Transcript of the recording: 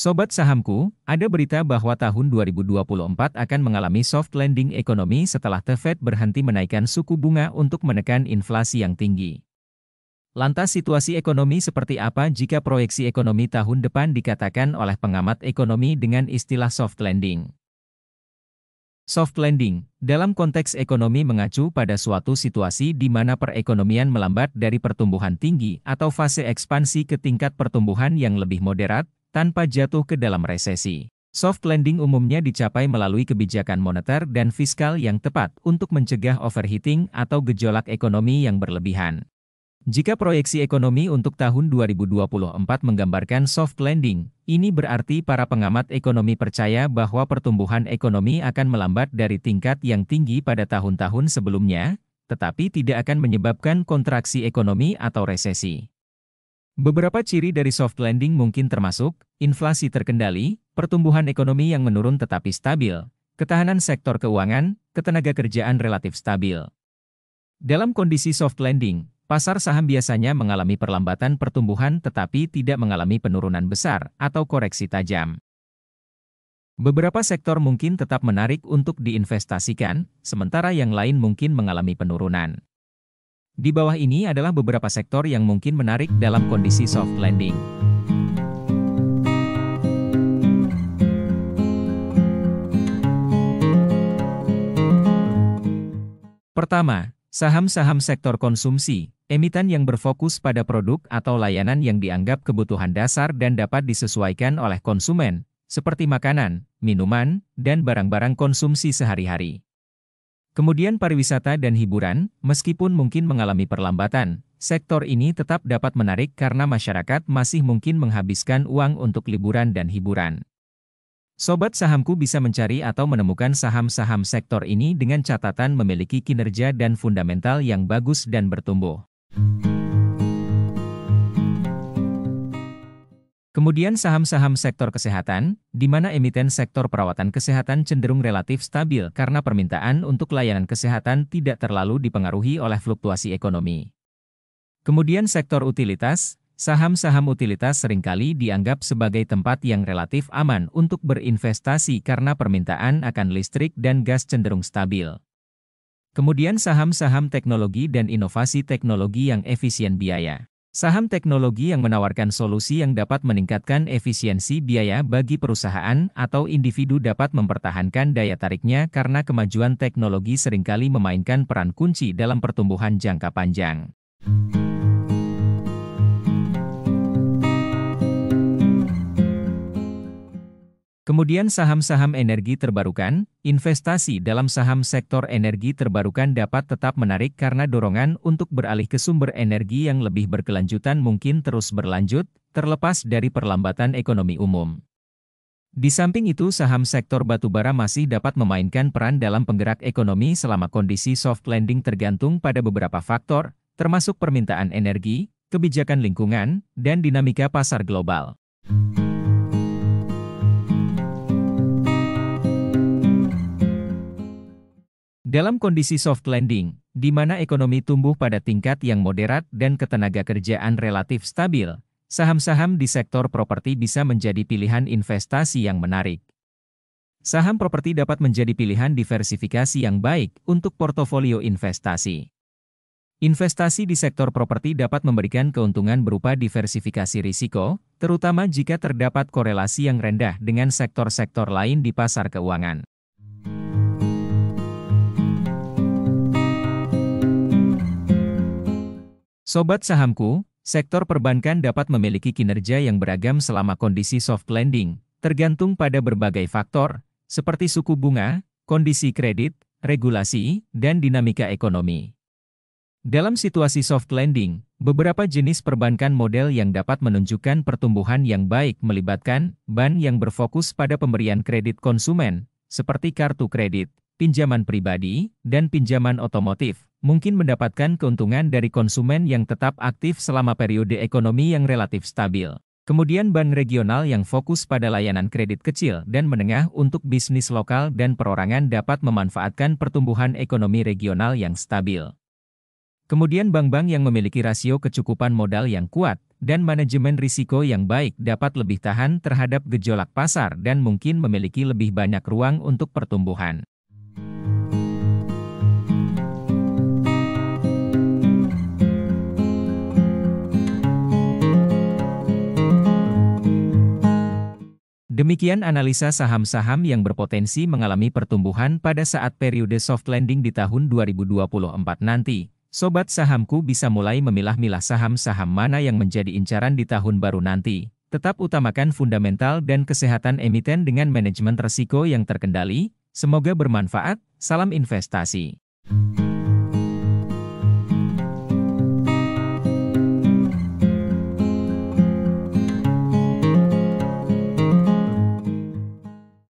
Sobat sahamku, ada berita bahwa tahun 2024 akan mengalami soft landing ekonomi setelah The Fed berhenti menaikkan suku bunga untuk menekan inflasi yang tinggi. Lantas situasi ekonomi seperti apa jika proyeksi ekonomi tahun depan dikatakan oleh pengamat ekonomi dengan istilah soft landing? Soft landing, dalam konteks ekonomi mengacu pada suatu situasi di mana perekonomian melambat dari pertumbuhan tinggi atau fase ekspansi ke tingkat pertumbuhan yang lebih moderat, tanpa jatuh ke dalam resesi. Soft landing umumnya dicapai melalui kebijakan moneter dan fiskal yang tepat untuk mencegah overheating atau gejolak ekonomi yang berlebihan. Jika proyeksi ekonomi untuk tahun 2024 menggambarkan soft landing, ini berarti para pengamat ekonomi percaya bahwa pertumbuhan ekonomi akan melambat dari tingkat yang tinggi pada tahun-tahun sebelumnya, tetapi tidak akan menyebabkan kontraksi ekonomi atau resesi. Beberapa ciri dari soft landing mungkin termasuk inflasi terkendali, pertumbuhan ekonomi yang menurun tetapi stabil, ketahanan sektor keuangan, ketenagakerjaan relatif stabil. Dalam kondisi soft landing, pasar saham biasanya mengalami perlambatan pertumbuhan tetapi tidak mengalami penurunan besar atau koreksi tajam. Beberapa sektor mungkin tetap menarik untuk diinvestasikan, sementara yang lain mungkin mengalami penurunan. Di bawah ini adalah beberapa sektor yang mungkin menarik dalam kondisi soft landing. Pertama, saham-saham sektor konsumsi, emiten yang berfokus pada produk atau layanan yang dianggap kebutuhan dasar dan dapat disesuaikan oleh konsumen, seperti makanan, minuman, dan barang-barang konsumsi sehari-hari. Kemudian pariwisata dan hiburan, meskipun mungkin mengalami perlambatan, sektor ini tetap dapat menarik karena masyarakat masih mungkin menghabiskan uang untuk liburan dan hiburan. Sobat sahamku bisa mencari atau menemukan saham-saham sektor ini dengan catatan memiliki kinerja dan fundamental yang bagus dan bertumbuh. Kemudian saham-saham sektor kesehatan, di mana emiten sektor perawatan kesehatan cenderung relatif stabil karena permintaan untuk layanan kesehatan tidak terlalu dipengaruhi oleh fluktuasi ekonomi. Kemudian sektor utilitas, saham-saham utilitas seringkali dianggap sebagai tempat yang relatif aman untuk berinvestasi karena permintaan akan listrik dan gas cenderung stabil. Kemudian saham-saham teknologi dan inovasi teknologi yang efisien biaya. Saham teknologi yang menawarkan solusi yang dapat meningkatkan efisiensi biaya bagi perusahaan atau individu dapat mempertahankan daya tariknya karena kemajuan teknologi seringkali memainkan peran kunci dalam pertumbuhan jangka panjang. Kemudian saham-saham energi terbarukan, investasi dalam saham sektor energi terbarukan dapat tetap menarik karena dorongan untuk beralih ke sumber energi yang lebih berkelanjutan mungkin terus berlanjut, terlepas dari perlambatan ekonomi umum. Di samping itu saham sektor batubara masih dapat memainkan peran dalam penggerak ekonomi selama kondisi soft landing tergantung pada beberapa faktor, termasuk permintaan energi, kebijakan lingkungan, dan dinamika pasar global. Dalam kondisi soft landing, di mana ekonomi tumbuh pada tingkat yang moderat dan ketenagakerjaan relatif stabil, saham-saham di sektor properti bisa menjadi pilihan investasi yang menarik. Saham properti dapat menjadi pilihan diversifikasi yang baik untuk portofolio investasi. Investasi di sektor properti dapat memberikan keuntungan berupa diversifikasi risiko, terutama jika terdapat korelasi yang rendah dengan sektor-sektor lain di pasar keuangan. Sobat sahamku, sektor perbankan dapat memiliki kinerja yang beragam selama kondisi soft landing, tergantung pada berbagai faktor, seperti suku bunga, kondisi kredit, regulasi, dan dinamika ekonomi. Dalam situasi soft landing, beberapa jenis perbankan model yang dapat menunjukkan pertumbuhan yang baik melibatkan bank yang berfokus pada pemberian kredit konsumen, seperti kartu kredit, pinjaman pribadi, dan pinjaman otomotif, mungkin mendapatkan keuntungan dari konsumen yang tetap aktif selama periode ekonomi yang relatif stabil. Kemudian bank regional yang fokus pada layanan kredit kecil dan menengah untuk bisnis lokal dan perorangan dapat memanfaatkan pertumbuhan ekonomi regional yang stabil. Kemudian bank-bank yang memiliki rasio kecukupan modal yang kuat, dan manajemen risiko yang baik dapat lebih tahan terhadap gejolak pasar dan mungkin memiliki lebih banyak ruang untuk pertumbuhan. Demikian analisa saham-saham yang berpotensi mengalami pertumbuhan pada saat periode soft landing di tahun 2024 nanti. Sobat sahamku bisa mulai memilah-milah saham-saham mana yang menjadi incaran di tahun baru nanti. Tetap utamakan fundamental dan kesehatan emiten dengan manajemen risiko yang terkendali. Semoga bermanfaat. Salam investasi.